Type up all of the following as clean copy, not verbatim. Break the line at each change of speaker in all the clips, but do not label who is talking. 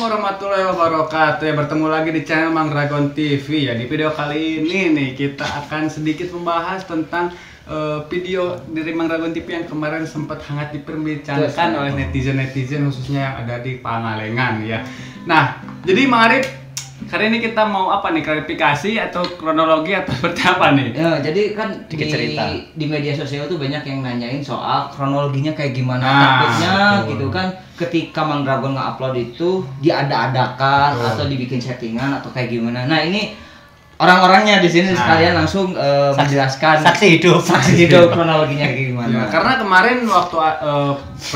warahmatullahi wabarakatuh. Ya, bertemu lagi di channel Mang Dragon TV ya. Di video kali ini nih kita akan sedikit membahas tentang video dari Mang Dragon TV yang kemarin sempat hangat diperbincangkan oleh netizen khususnya yang ada di Pangalengan ya. Nah, jadi Mang Arif, kali ini kita mau apa nih, klarifikasi atau kronologi atau seperti apa nih?
Ya, jadi kan di media sosial tuh banyak yang nanyain soal kronologinya kayak gimana. Takutnya gitu kan ketika Mang Dragon nge-upload itu diada-adakan atau dibikin settingan atau kayak gimana. Nah, ini orang-orangnya di sini sekalian langsung menjelaskan
saksi
hidup kronologinya kayak gimana.
Ya, karena kemarin waktu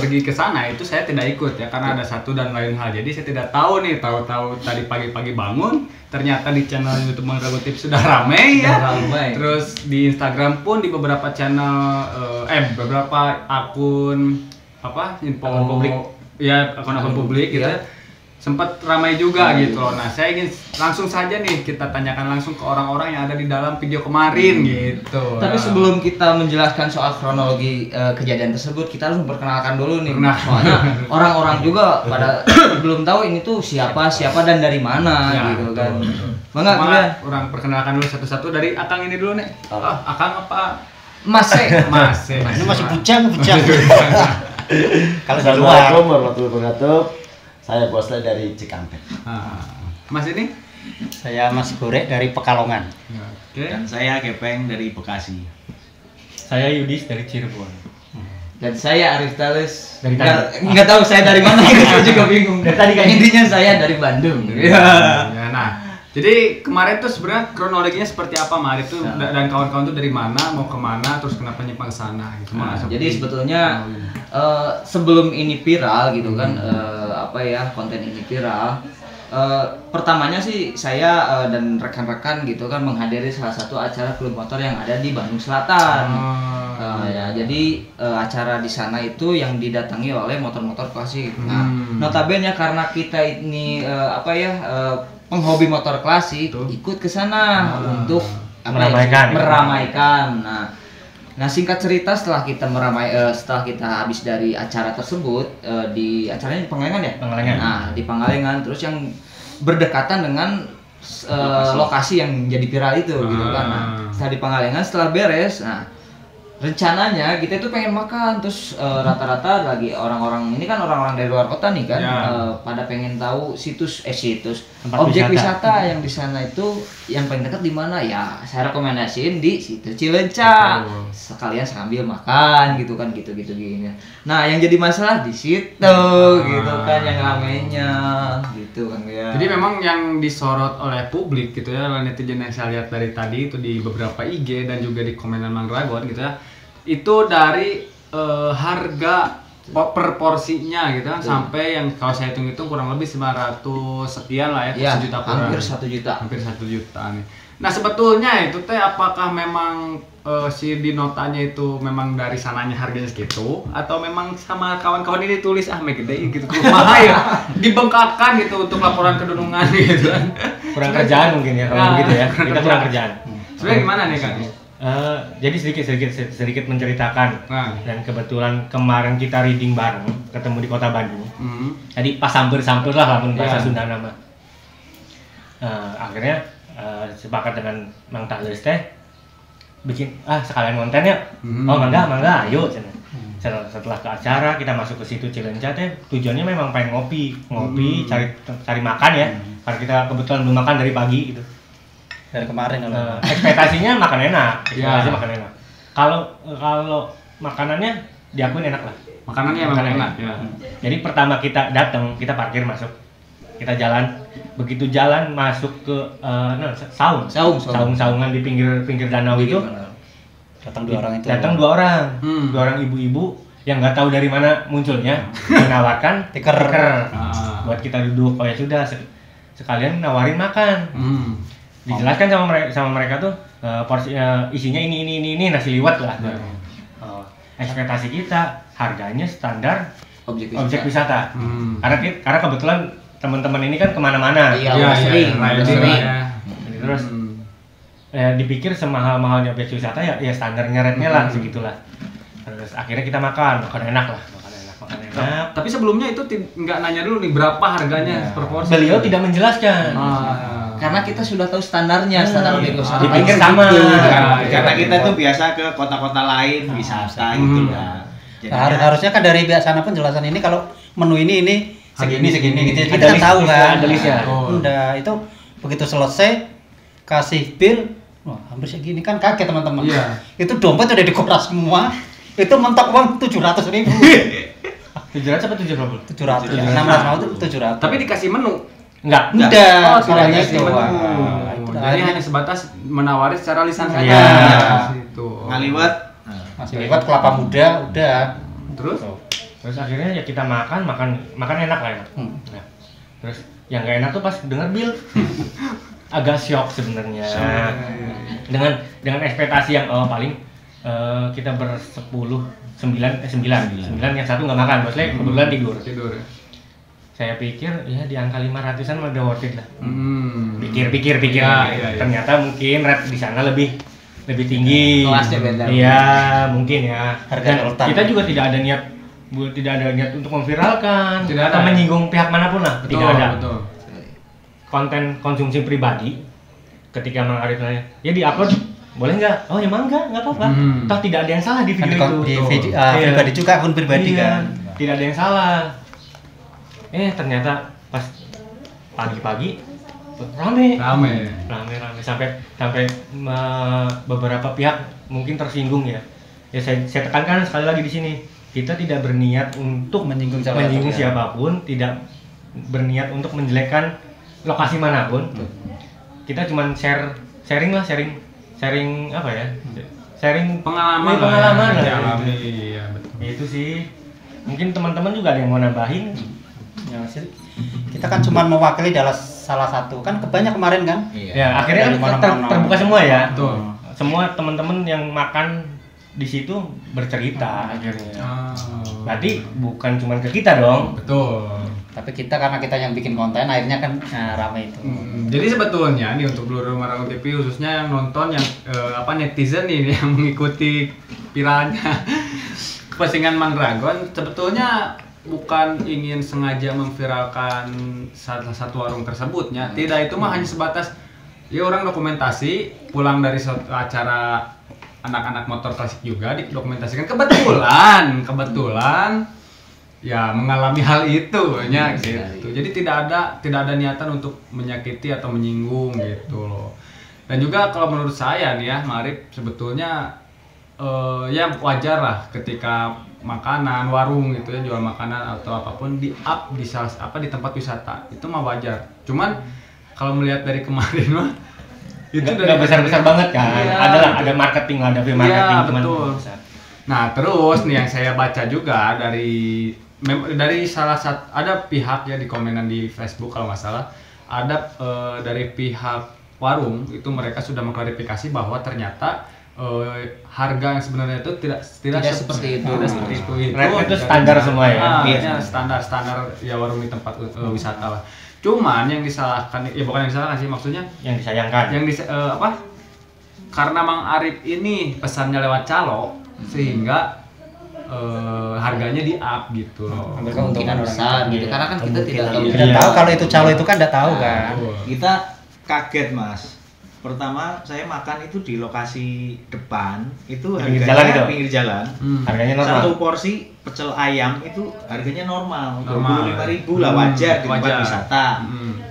pergi ke sana itu saya tidak ikut ya, karena ada satu dan lain hal. Jadi saya tidak tahu nih, tahu-tahu tadi pagi-pagi bangun ternyata di channel YouTube Mang Dragon TV sudah ramai ya. Terus di Instagram pun di beberapa channel beberapa akun info
publik.
Ya, akun publik gitu ya. Sempat ramai juga gitu loh. Nah, saya ingin langsung saja nih kita tanyakan langsung ke orang-orang yang ada di dalam video kemarin gitu.
Tapi sebelum kita menjelaskan soal kronologi kejadian tersebut, kita harus memperkenalkan dulu nih. Soalnya orang-orang juga pada belum tahu ini tuh siapa dan dari mana gitu kan.
Mangga orang perkenalkan dulu satu-satu dari Akang ini dulu nih. Akang apa?
Mas.
Ini masih bujang. Kalau di luar.
Assalamualaikum warahmatullahi wabarakatuh. Saya Bosle dari Cikampek.
Mas ini?
Saya Mas Gorek dari Pekalongan.
Oke.
Dan saya Gepeng dari Bekasi.
Saya Yudis dari Cirebon.
Dan saya Arif Talus
dari
nggak tahu saya dari mana, saya juga bingung. Dari tadi kan intinya saya dari Bandung.
Ya, nah, jadi kemarin tuh sebenarnya kronologinya seperti apa, Mari tuh dan kawan-kawan tuh dari mana, mau kemana, terus kenapa nyimpang ke sana gitu.
Jadi sebetulnya sebelum ini viral gitu kan, konten ini viral, pertamanya sih saya dan rekan-rekan gitu kan menghadiri salah satu acara klub motor yang ada di Bandung Selatan. Jadi acara di sana itu yang didatangi oleh motor-motor klasik. Nah, notabene karena kita ini penghobi motor klasik ikut ke sana untuk meramaikan. Nah, singkat cerita setelah kita setelah kita habis dari acara tersebut, di acaranya di Pangalengan ya?
Pangalengan.
Nah, di Pangalengan, terus yang berdekatan dengan lokasi yang jadi viral itu gitu kan. Nah, setelah di Pangalengan, setelah beres, nah rencananya kita itu pengen makan, terus rata-rata lagi orang-orang ini kan orang-orang dari luar kota nih kan, pada pengen tahu objek wisata yang di sana itu yang paling dekat di mana ya. Saya rekomendasiin di situ Cilencah, sekalian sambil makan gitu kan, gitu gini. Nah, yang jadi masalah di situ gitu kan, yang ramenya gitu kan ya.
Jadi memang yang disorot oleh publik gitu ya, netizen yang saya lihat dari tadi itu di beberapa IG dan juga di komenan Mang Dragon gitu ya, itu dari harga per porsinya gitu kan, sampai yang kalau saya hitung-hitung kurang lebih 900 sekian lah ya, 1 juta kurang.
Hampir 1 juta.
Hampir 1 juta nih. Nah, sebetulnya itu teh apakah memang si di notanya itu memang dari sananya harganya segitu, atau memang sama kawan-kawan ini tulis gede gitu mahal ya, dibengkakkan gitu untuk laporan kedunungan gitu kan.
Kurang kerjaan mungkin ya kalau begitu ya. Kita kurang kerjaan.
Sebenarnya gimana nih Kak?
Jadi sedikit menceritakan. Dan kebetulan kemarin kita reading bareng, ketemu di kota Bandung. Jadi pas sampir lah lamun bahasa Sunda nama. Akhirnya sepakat dengan Mang Talus teh bikin sekalian konten ya. Mangga ayo setelah ke acara kita masuk ke situ Cilencah teh, tujuannya memang pengen ngopi cari makan ya, karena kita kebetulan belum makan dari pagi gitu.
Dari kemarin
ekspektasinya makan enak. Kalau makanannya diakuin enak lah.
Makanannya emang enak ya.
Jadi pertama kita datang, kita parkir masuk, kita jalan. Begitu jalan masuk ke saung-saungan di pinggir danau itu,
datang dua orang itu.
Datang dua orang ibu-ibu yang nggak tahu dari mana munculnya, menawarkan tiker buat kita duduk. Oh ya sudah, sekalian nawarin makan. Dijelaskan sama mereka tuh porsinya isinya ini nasi liwet lah. Ekspektasi kita harganya standar objek wisata. Karena kebetulan teman-teman ini kan kemana-mana.
Sering.
Terus dipikir semahal-mahalnya objek wisata ya standarnya rate-nya lah segitulah. Terus akhirnya kita makan enak. enak.
Tapi sebelumnya itu nggak nanya dulu nih berapa harganya per porsi.
Beliau tidak menjelaskan.
Karena kita sudah tahu standarnya, standar negosiasi.
Dipikir sama.
Karena kita tuh biasa ke kota-kota lain wisata gitu ya. Jadi
Harusnya kan dari pihak sana penjelasan ini kalau menu ini segini gitu.
Ada
Kita kan
list-
tahu kan.
ada listnya.
Udah itu begitu selesai kasih bill, wah hampir segini kan kaget teman-teman.
Iya.
Itu dompet udah dikuras semua. Itu mentok uang 700.000.
700 apa 700?
700. 600 itu 700.
Tapi dikasih menu.
Enggak.
Udah,
Oh, tidak
soalnya
dikasih
itu.
menu.
Wah, itu
Jadi
akhirnya
hanya sebatas menawari secara lisan saja.
Iya.
Itu.
ngaliwat.
masih lewat kelapa muda, udah.
Terus?
Terus akhirnya ya kita makan enak lah ya. Nah, terus yang gak enak tuh pas denger bill. Agak shock sebenarnya. Dengan ekspektasi yang paling kita bersepuluh, 9 yang satu nggak makan, maksudnya kebetulan tidur. Saya pikir ya di angka 500-an udah worth it lah. Pikir.
Ya.
Ternyata mungkin rate di sana lebih tinggi.
Kelasnya beda.
Iya, mungkin ya.
Harga
Dan
sultan.
kita juga tidak ada niat untuk memviralkan
Tidak
atau
ada.
menyinggung pihak manapun lah. Tidak ada.
Betul.
Konten konsumsi pribadi ketika Mang Arif nanya, ya di-upload boleh nggak? Oh ya enggak apa-apa. Toh tidak ada yang salah di
Kan
video itu.
di
Tuh.
video,
Iya.
pribadi juga, akun pribadi
Iya,
kan.
tidak ada yang salah. Ternyata pas pagi-pagi rame sampai beberapa pihak mungkin tersinggung ya. Ya saya tekankan sekali lagi di sini, kita tidak berniat untuk
Menyinggung
siapapun, tidak berniat untuk menjelekkan lokasi manapun. Kita cuman sharing apa ya? Sharing
Pengalaman
pengalaman
lah
lah.
yang dialami. Iya, betul.
Itu sih. Mungkin teman-teman juga ada yang mau nambahin.
Ya, kita kan cuma mewakili salah satu, kan kebanyak kemarin kan.
Ya, akhirnya
Dari
kan
mana-mana.
terbuka semua ya.
Betul.
Semua teman-teman yang makan di situ bercerita akhirnya. Berarti bukan cuma ke kita dong.
Betul.
Tapi karena kita yang bikin konten, akhirnya kan ramai itu.
Jadi sebetulnya nih untuk Blue Rumah Ragon TV khususnya yang nonton yang netizen nih yang mengikuti viralnya postingan Mang Ragon sebetulnya bukan ingin sengaja memviralkan salah satu warung tersebutnya. Tidak, itu mah hanya sebatas ya orang dokumentasi pulang dari suatu acara anak-anak motor klasik juga didokumentasikan kebetulan ya mengalami hal itu nya gitu. Jadi tidak ada niatan untuk menyakiti atau menyinggung gitu loh. Dan juga kalau menurut saya nih ya, Marif sebetulnya ya wajar lah ketika makanan warung gitu ya, jual makanan atau apapun di up di tempat wisata itu mah wajar. Cuman kalau melihat dari kemarin mah itu
Nggak besar-besar banget kan.
Iya,
Ada marketing, ada free marketing
iya,
cuman
betul.
besar.
Nah terus nih yang saya baca juga dari salah satu ada pihak ya di komenan di Facebook kalau nggak salah ada dari pihak warung itu mereka sudah mengklarifikasi bahwa ternyata harga yang sebenarnya itu tidak
seperti itu.
Tidak seperti itu.
Rate itu standar semua ya?
Iya, standar ya warung di tempat wisata lah. Cuman yang disalahkan ya bukan yang disalahkan sih, maksudnya
Yang disayangkan.
karena Mang Arif ini pesannya lewat calo sehingga harganya di up gitu loh.
Ambil keuntungan orang
besar
itu.
gitu. Karena kan kita tidak tahu.
Tidak
Iya.
tahu kalau itu calo itu kan tidak tahu kan.
Kita kaget Mas. Pertama saya makan itu di lokasi depan itu
Pinggir
harganya
jalan itu?
pinggir jalan.
Harganya normal.
Satu porsi pecel ayam itu harganya normal,
Normal.
25.000 lah, wajar di tempat
Wajar.
wisata.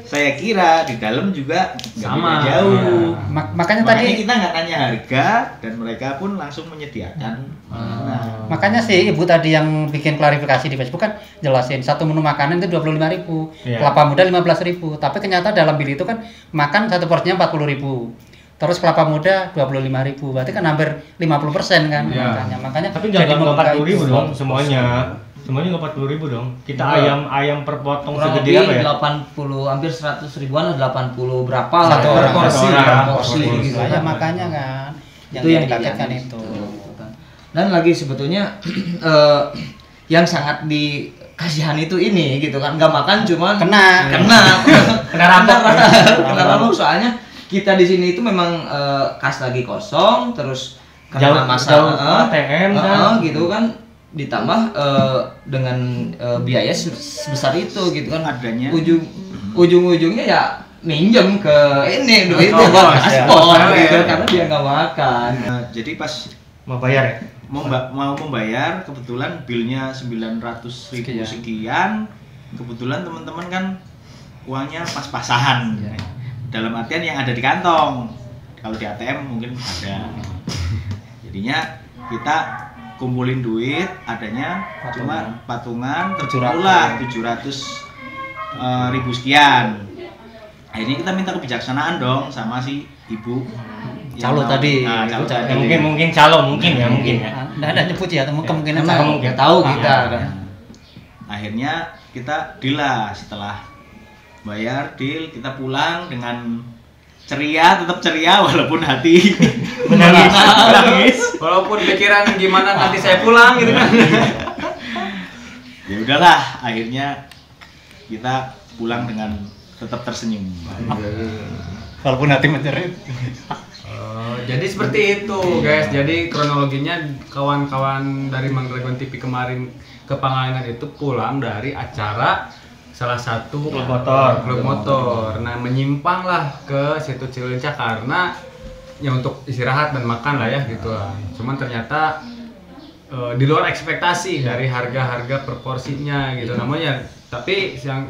Saya kira di dalam juga nggak
Sama.
beda jauh.
Makanya
Makanya
tadi
kita nggak tanya harga dan mereka pun langsung menyediakan. Nah,
makanya sih ibu tadi yang bikin klarifikasi di Facebook kan jelasin satu menu makanan itu 25.000,
Iya.
kelapa muda 15.000. Tapi ternyata dalam bill itu kan makan satu porsinya 40.000. Terus kelapa muda 25.000. Berarti kan hampir 50% kan
Iya.
makanya.
Tapi
jadi
nggak
membuka
40.000
itu.
dong semuanya. Semuanya nggak 40.000 dong. Kita ayam per potong
Kurang
segede
lebih
apa ya?
80 hampir 100 ribuan lah, 80 berapa lah
Satu
per
orang.
porsi,
Satu orang.
per porsi
Porsi.
gitu.
Ya makanya kan.
Itu yang
dikagetkan
dilihat
itu.
gitu kan. Dan lagi sebetulnya yang sangat dikasihani itu ini gitu kan, nggak makan cuman
Kena
rampok kena rampok. Soalnya kita di sini itu memang kas lagi kosong, terus
Jauh
karena masa
ATM kan.
gitu kan, ditambah dengan biaya sebesar itu gitu kan,
adanya
ujung-ujungnya ya minjem ke ini duit
Oh,
buat
bos, ya.
paspor gitu
Ya.
karena dia nggak makan.
jadi pas
Mau bayar ya?
mau membayar, kebetulan bilnya 900.000 sekian. Kebetulan teman-teman kan uangnya pas-pasahan. Dalam artian yang ada di kantong. Kalau di ATM mungkin ada. Jadinya kita kumpulin duit adanya cuma patungan terkumpullah 700.000 sekian. Akhirnya kita minta kebijaksanaan dong sama si ibu
Calo tadi.
Calo
Itu
tadi.
Mungkin calo mungkin ya.
Nggak ada nyebut ya, kemungkinan
Emang
calo.
nggak tahu kita kan.
Akhirnya kita deal lah, setelah bayar deal kita pulang dengan ceria, tetap ceria walaupun hati menangis.
Walaupun pikiran gimana nanti saya pulang gitu kan.
Ya udahlah, akhirnya kita pulang dengan tetap tersenyum.
Walaupun hati menjerit.
Jadi seperti itu guys. Jadi kronologinya kawan-kawan dari Mang Dragon TV kemarin ke Pangalengan itu pulang dari acara salah satu
Klub
motor. Nah, menyimpang lah ke situ Cileunca karena ya untuk istirahat dan makan lah ya gitu lah. Cuman ternyata di luar ekspektasi dari harga-harga proporsinya gitu namanya. Tapi yang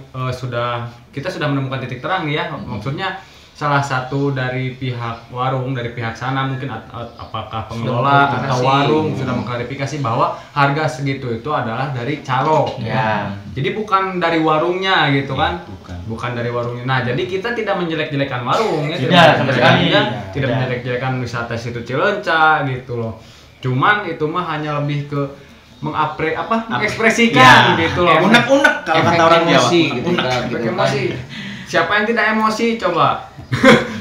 kita sudah menemukan titik terang nih ya. Maksudnya salah satu dari pihak warung, dari pihak sana mungkin apakah pengelola atau warung sudah mengklarifikasi bahwa harga segitu itu adalah dari calo.
Ya.
Jadi bukan dari warungnya gitu kan?
Bukan.
Dari warungnya. Nah, jadi kita tidak menjelek-jelekan warung ya,
Tidak, sama sekali.
tidak
Tidak.
menjelek-jelekan wisata situ Cileunca gitu loh. Cuman itu mah hanya lebih ke mengekspresikan gitu loh.
Unek-unek kalau kata orang Jawa.
Emosi gitu kan.
Efek emosi. Siapa yang tidak emosi coba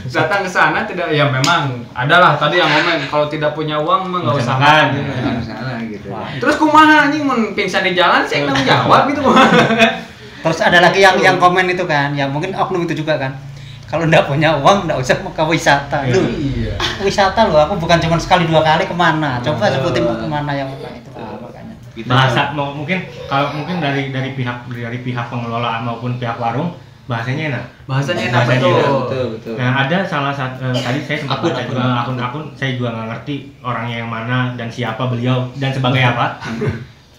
datang ke sana tidak, ya memang adalah tadi yang ngomong kalau tidak punya uang mah nggak usah makan gitu.
Ke sana gitu.
Terus kumaha anjing mun pingsan di jalan saya nggak jawab gitu.
Terus ada lagi yang komen itu kan, yang mungkin oknum itu juga kan. Kalau nggak punya uang nggak usah mau ke wisata. Loh,
Iya.
wisata loh, aku bukan cuma sekali 2 kali kemana. Coba sebutin kemana yang itu makanya.
Bahasa mungkin kalau dari pihak pengelola maupun pihak warung bahasanya enak.
Bahasanya enak
Bahasanya
betul.
Nah, ada salah satu tadi saya sempat baca
Akun.
juga akun saya juga nggak ngerti orangnya yang mana dan siapa beliau dan sebagai apa.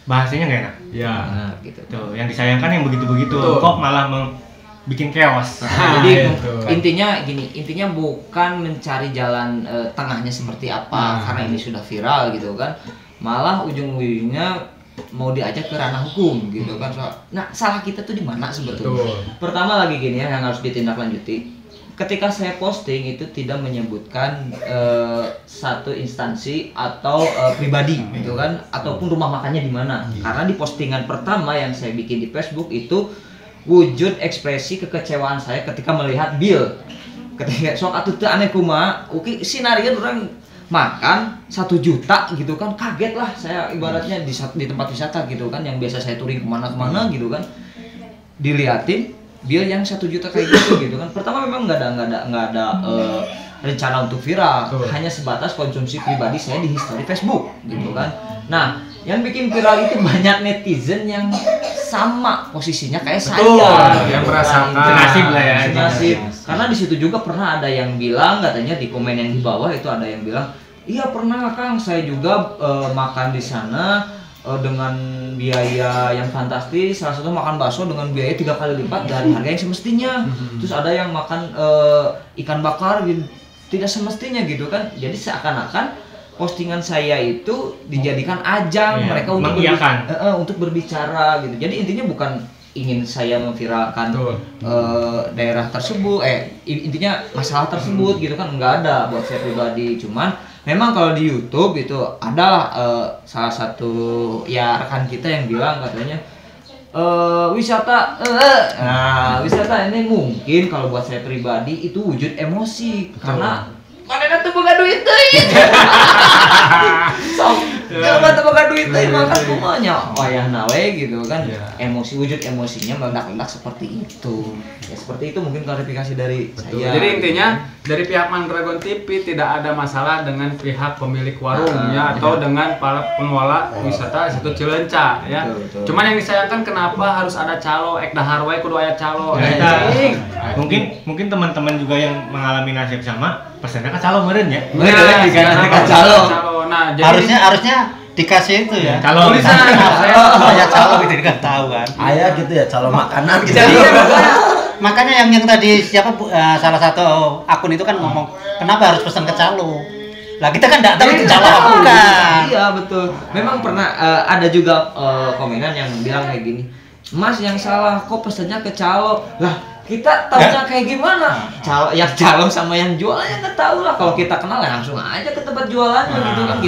Bahasanya nggak enak.
Ya.
Nah, gitu.
Tuh, yang disayangkan yang begitu-begitu
Betul.
kok malah bikin chaos.
Jadi
itu.
intinya bukan mencari jalan tengahnya seperti apa
Nah.
karena ini sudah viral gitu kan. Malah ujung-ujungnya mau diajak ke ranah hukum gitu kan. Nah, salah kita tuh di mana sebetulnya?
Betul.
Pertama lagi gini ya yang harus ditindaklanjuti. Ketika saya posting itu tidak menyebutkan satu instansi atau pribadi gitu kan ataupun rumah makannya di mana. Karena di postingan pertama yang saya bikin di Facebook itu wujud ekspresi kekecewaan saya ketika melihat bill. Ketika sok atuh teu aneh kumaha, uki sinarian orang makan 1 juta gitu kan, kaget lah saya ibaratnya di tempat wisata gitu kan yang biasa saya touring kemana-kemana gitu kan, diliatin bill yang 1 juta kayak gitu kan. Pertama memang nggak ada rencana untuk viral.
Betul.
Hanya sebatas konsumsi pribadi saya di history Facebook gitu kan. Nah, yang bikin viral itu banyak netizen yang sama posisinya kayak
Betul,
saya
yang
gitu
merasakan.
kan.
Senasib lah ya.
Senasib. Karena di situ juga pernah ada yang bilang katanya di komen yang di bawah itu ada yang bilang, "Iya pernah Kang, saya juga makan di sana dengan biaya yang fantastis. Salah satu makan bakso dengan biaya 3 kali lipat dari harga yang semestinya." Terus ada yang makan ikan bakar gitu, tidak semestinya gitu kan. Jadi seakan-akan postingan saya itu dijadikan ajang
Iya,
mereka untuk
mengiyakan.
untuk berbicara gitu. Jadi intinya bukan ingin saya memviralkan
Betul.
daerah tersebut, intinya masalah tersebut gitu kan, nggak ada buat saya pribadi. Cuman memang kalau di YouTube itu adalah salah satu ya rekan kita yang bilang katanya wisata wisata ini mungkin kalau buat saya pribadi itu wujud emosi. Karena mana tuh boga duit teh. Sok Kalau mata boga duit teh makan kumanya wayah nawe gitu kan. Emosi wujud emosinya meledak-ledak seperti itu. Ya seperti itu mungkin klarifikasi dari saya.
Jadi intinya dari pihak Mandragon TV tidak ada masalah dengan pihak pemilik warung ya atau dengan para pengelola wisata situ Cileunca ya.
Betul.
Cuman yang disayangkan kenapa harus ada calo ek dahar wae kudu aya calo.
Mungkin teman-teman juga yang mengalami nasib sama pesannya ke calo meureun ya.
Dikasih calo.
Nah, jadi
harusnya dikasih itu ya.
Calo
tulisan
Kayak calo gitu kan tahu kan.
Ayah gitu ya, calon makanan gitu.
Makanya yang tadi siapa salah satu akun itu kan ngomong kenapa harus pesan ke calo. Lah kita kan enggak tahu itu calo apa bukan.
Iya betul. Memang pernah ada juga komenan yang bilang kayak gini. Mas yang salah kok pesannya ke calo. Lah kita tahunya kayak gimana? Calo sama yang jualannya nggak tahu lah. Kalau kita kenal ya langsung aja ke tempat jualannya gitu kan.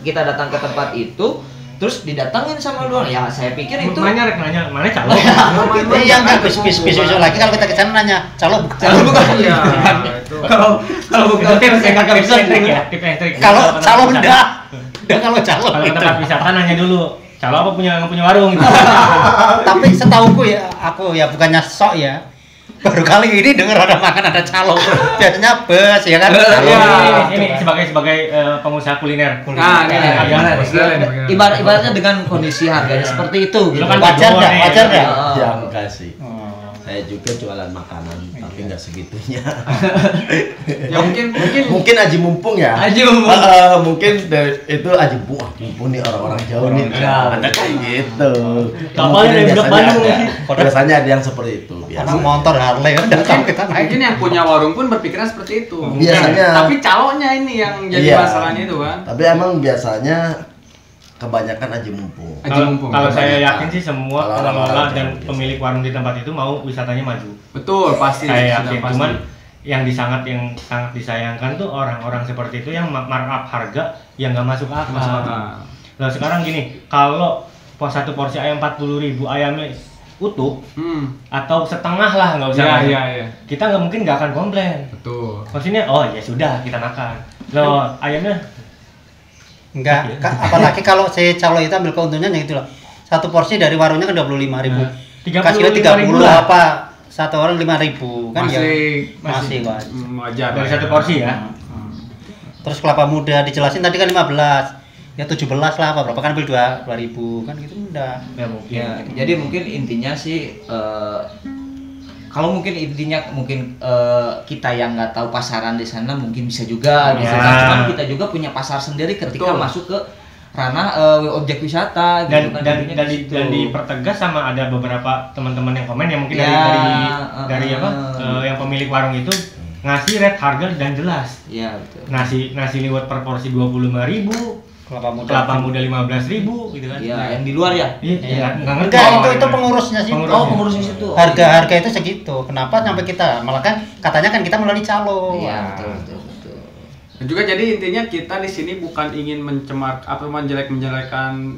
Kita datang ke tempat itu, terus didatangin sama luar. Ya saya pikir itu.
Nanya mana calo?
Iya enggak besok lagi kalau kita ke sana nanya calo bukan.
Calo bukan.
Iya.
Kalau bukan saya kagak bisa trik ya, tip and trik.
Kalau calo udah kalau calo.
Kalau ke tempat wisata nanya dulu, calo apa punya warung gitu.
Tapi setauku ya, aku ya bukannya sok ya. Baru kali ini dengar ada makan ada calo. Biasanya bus ya kan.
Ini sebagai pengusaha kuliner.
Nah, ini
Ibaratnya dengan kondisi harganya seperti itu gitu.
Kan
Wajar enggak?
Ya makasih. Saya juga jualan makanan, tapi nggak segitunya.
ya
mungkin Aji Mumpung ya.
Aji Mumpung.
Mungkin itu Aji Mumpung nih orang-orang jauh nih. Ada kayak gitu. Biasanya ada yang seperti itu.
Anak motor Harley kan datang kita naik.
Mungkin yang punya warung pun berpikiran seperti itu.
Biasanya.
Tapi calonya ini yang jadi masalahnya itu kan.
Tapi emang biasanya kebanyakan Aji Mumpung.
Kalau saya yakin sih semua pengelola dan pemilik warung di tempat itu mau wisatanya maju.
Betul, pasti.
Saya yakin. Cuman yang sangat disayangkan tuh orang-orang seperti itu yang markup harga yang nggak masuk akal. Nah sekarang gini, kalau satu porsi ayam 40.000 ayamnya utuh atau setengah lah nggak usah.
Iya.
Kita mungkin nggak akan komplain.
Betul.
Maksudnya oh ya sudah kita makan. Loh ayamnya
Enggak, apalagi kalau si calo itu ambil keuntungan yang itu loh. Satu porsi dari warungnya kan 25.000. Kasihnya 30 apa? Satu orang 5.000 kan masih
wajar.
Dari satu porsi ya.
Terus kelapa muda dijelasin tadi kan 15. Ya 17 lah apa berapa kan ambil 2.000 kan gitu udah.
Ya mungkin. Ya, jadi mungkin intinya sih kalau mungkin intinya kita yang nggak tahu pasaran di sana mungkin bisa juga gitu kan. Cuman kita juga punya pasar sendiri ketika masuk ke ranah objek wisata gitu kan.
Dan dipertegas sama ada beberapa teman-teman yang komen yang mungkin dari yang pemilik warung itu ngasih rate harga dan jelas.
Iya betul.
Nasi liwet per porsi 25.000. Kelapa muda 15.000 gitu kan.
Iya, yang di luar ya?
Iya, enggak ngerti.
Enggak, itu pengurusnya sih.
Pengurusnya situ.
Harga itu segitu. Kenapa sampai kita? Malah kan katanya kan kita melalui calo.
Iya, betul.
Dan juga jadi intinya kita di sini bukan ingin menjelek-menjelekan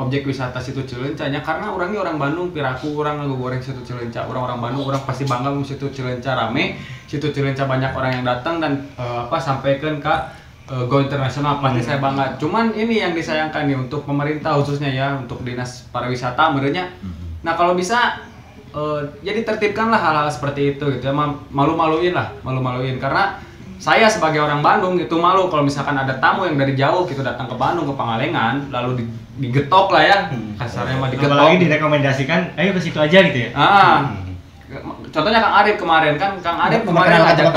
objek wisata situ Cileunca nya karena orangnya orang Bandung, piraku orang ngegoreng situ Cileunca. Orang Bandung orang pasti bangga situ Cileunca rame. Situ Cileunca banyak orang yang datang dan sampaikan ke go internasional pasti saya bangga. Cuman ini yang disayangkan nih untuk pemerintah khususnya ya untuk dinas pariwisata menurutnya. Nah kalau bisa jadi tertibkanlah hal-hal seperti itu gitu ya, malu-maluin karena saya sebagai orang Bandung itu malu kalau misalkan ada tamu yang dari jauh gitu datang ke Bandung ke Pangalengan lalu digetok lah ya kasarnya mah digetok.
Apalagi direkomendasikan ayo ke situ aja gitu ya.
Contohnya Kang Arif kemarin ngajak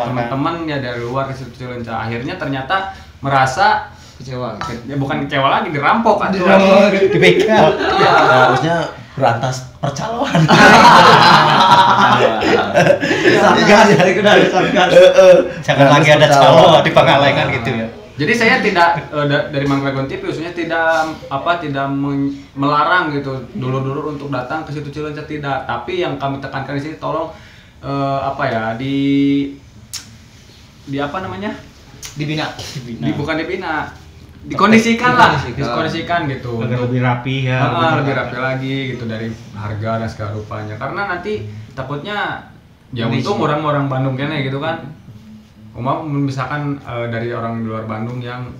teman-temannya dari luar ke situ Cileunca. Akhirnya ternyata merasa
kecewa.
Ya bukan kecewa lagi, dirampok kan.
Dibegal.
Ya, harusnya berantas percaloan.
Jangan lagi ada calo di Pangalengan gitu ya.
Jadi saya tidak dari Mandragon TV khususnya tidak melarang gitu dulur-dulur untuk datang ke situ Cileunca tidak, tapi yang kami tekankan di sini tolong dikondisikan gitu
agar lebih rapi ya,
lebih rapi lagi gitu dari harga dan segala rupanya karena nanti takutnya ya untung orang-orang Bandung kene gitu kan misalkan dari orang di luar Bandung yang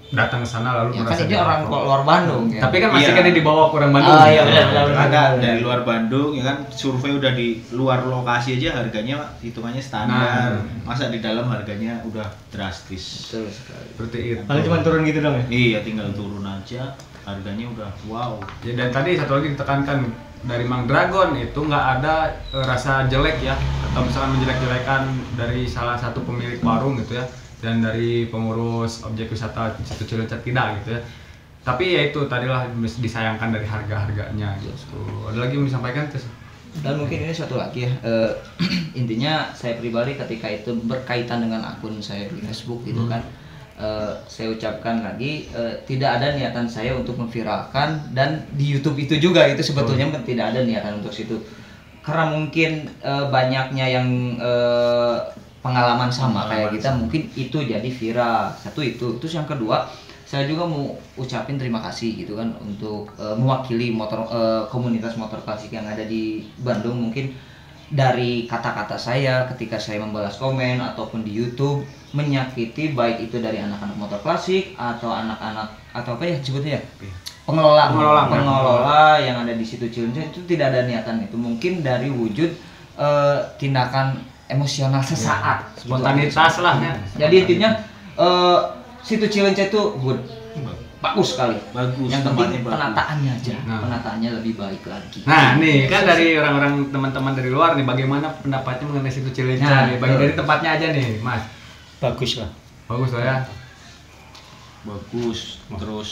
datang ke sana lalu
Ya kan
merasa
ini orang luar Bandung ya.
tapi kan masih
Iya.
kan dibawa ke orang Bandung.
Iya benar.
Ada dari luar Bandung ya kan, survei udah di luar lokasi aja harganya hitungannya standar. Masa di dalam harganya udah drastis.
Betul sekali.
Seperti itu.
Paling cuma turun gitu dong ya.
Iya, tinggal turun aja harganya udah wow.
Ya, dan tadi satu lagi ditekankan dari Mang Dragon itu nggak ada rasa jelek ya atau misalkan menjelek-jelekan dari salah satu pemilik warung gitu ya dan dari pengurus objek wisata Situ Cileunca tidak gitu ya. Tapi ya itu tadilah disayangkan dari harga-harganya gitu. Ada lagi yang disampaikan tuh?
Dan mungkin ini satu lagi ya, intinya saya pribadi ketika itu berkaitan dengan akun saya di Facebook gitu kan, saya ucapkan lagi tidak ada niatan saya untuk memviralkan, dan di YouTube itu juga itu sebetulnya tidak ada niatan untuk situ, karena mungkin banyaknya yang pengalaman sama kayak kita mungkin itu jadi viral. Satu itu, terus yang kedua saya juga mau ucapin terima kasih gitu kan untuk mewakili komunitas motor klasik yang ada di Bandung. Mungkin dari kata-kata saya ketika saya membalas komen ataupun di YouTube menyakiti baik itu dari anak-anak motor klasik atau anak-anak atau apa ya sebutnya ya, pengelola yang ada di Situ Cileunca, itu tidak ada niatan itu, mungkin dari wujud tindakan emosional sesaat,
Spontanitas lah ya.
Jadi intinya Situ Cileunca itu good, bagus sekali.
Bagus.
Yang penting
tempatnya bagus.
penataannya aja,
Nah.
penataannya lebih baik lagi.
Nah nih kan dari orang-orang teman-teman dari luar nih, bagaimana pendapatnya mengenai Situ Cileunca
Nah,
nih? Bagi dari tempatnya aja nih, Mas.
Bagus lah.
Bagus lah ya.
Bagus. Terus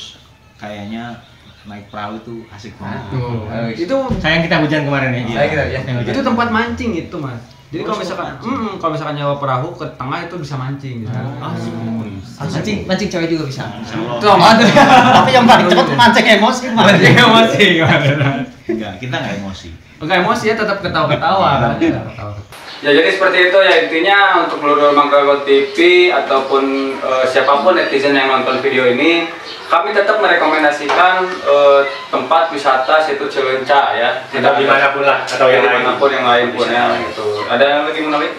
kayaknya naik perahu itu asik banget.
Tuh.
Bagus.
Itu
Sayang kita hujan kemarin ya.
Saya kira ya.
itu tempat mancing itu, Mas. Jadi
Oh,
kalau misalkan kalau misalkan nyawa perahu ke tengah itu bisa mancing gitu.
Mancing cewek juga bisa.
Tuh,
Tapi yang paling cepat mancing emosi, Mas.
mancing emosi gimana?
Enggak, kita enggak emosi.
Enggak emosi ya, tetap ketawa-ketawa kan. Ya jadi seperti itu ya, intinya untuk seluruh Mang Dragon TV ataupun siapapun netizen yang nonton video ini, kami tetap merekomendasikan tempat wisata Situ Cileunca ya.
Tidak dimanapun lah atau yang lain.
dimanapun yang lain pun ya gitu. Ada yang lagi mau nambahin?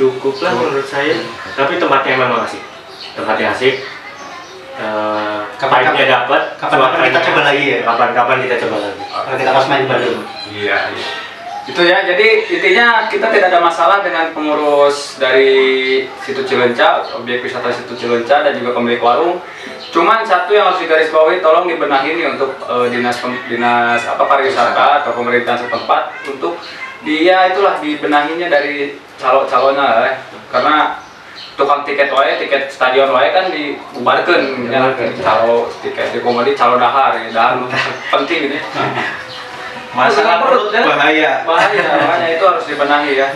Cukup lah menurut saya. Tapi tempatnya emang asik. Tempatnya asik. Vibe-nya dapat.
Kapan-kapan kita coba lagi ya?
Kapan-kapan kita coba lagi.
Kalau kita pas main di Bandung.
Iya. Itu ya, jadi intinya kita tidak ada masalah dengan pengurus dari Situ Cileunca, objek wisata Situ Cileunca dan juga pemilik warung. Cuman satu yang harus digarisbawahi, tolong dibenahi nih untuk dinas pariwisata atau pemerintahan setempat untuk dia itulah dibenahinya dari calon-calonnya ya. Karena tukang tiket wae, tiket stadion wae kan dibubarkan ya, calo tiket di komodi calo dahar ya, dahar penting gitu.
Masalah perut bahaya.
Makanya itu harus dibenahi ya.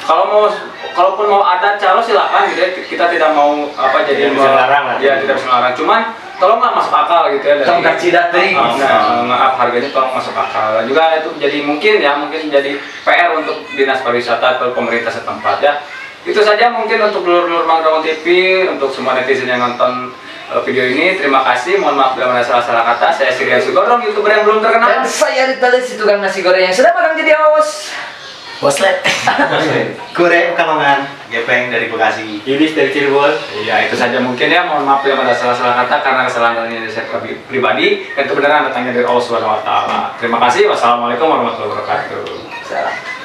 Kalaupun mau ada calo silakan gitu ya. Kita tidak mau apa jadi
Tidak bisa melarang lah.
Ya, tidak bisa melarang. Cuman tolonglah masuk akal gitu ya.
Tongkat cidat teuing.
Maaf harganya tolong masuk akal. Juga itu jadi mungkin jadi PR untuk dinas pariwisata atau pemerintah setempat ya. Itu saja mungkin untuk seluruh Mang Dragon TV, untuk semua netizen yang nonton video ini. Terima kasih, mohon maaf bila ada salah-salah kata. Saya Sirian Sugorong, YouTuber yang belum terkenal.
Dan saya Rita Lesti, tukang nasi goreng yang sedang makan jadi host.
Boslet. Kure Pekalongan.
Gepeng dari Bekasi.
Yudis dari Cirebon.
Iya, itu saja mungkin ya. Mohon maaf bila ada salah-salah kata karena kesalahan dari saya pribadi dan kebenaran datangnya dari Allah Subhanahu wa taala. Terima kasih. Wassalamualaikum warahmatullahi wabarakatuh.
Salam.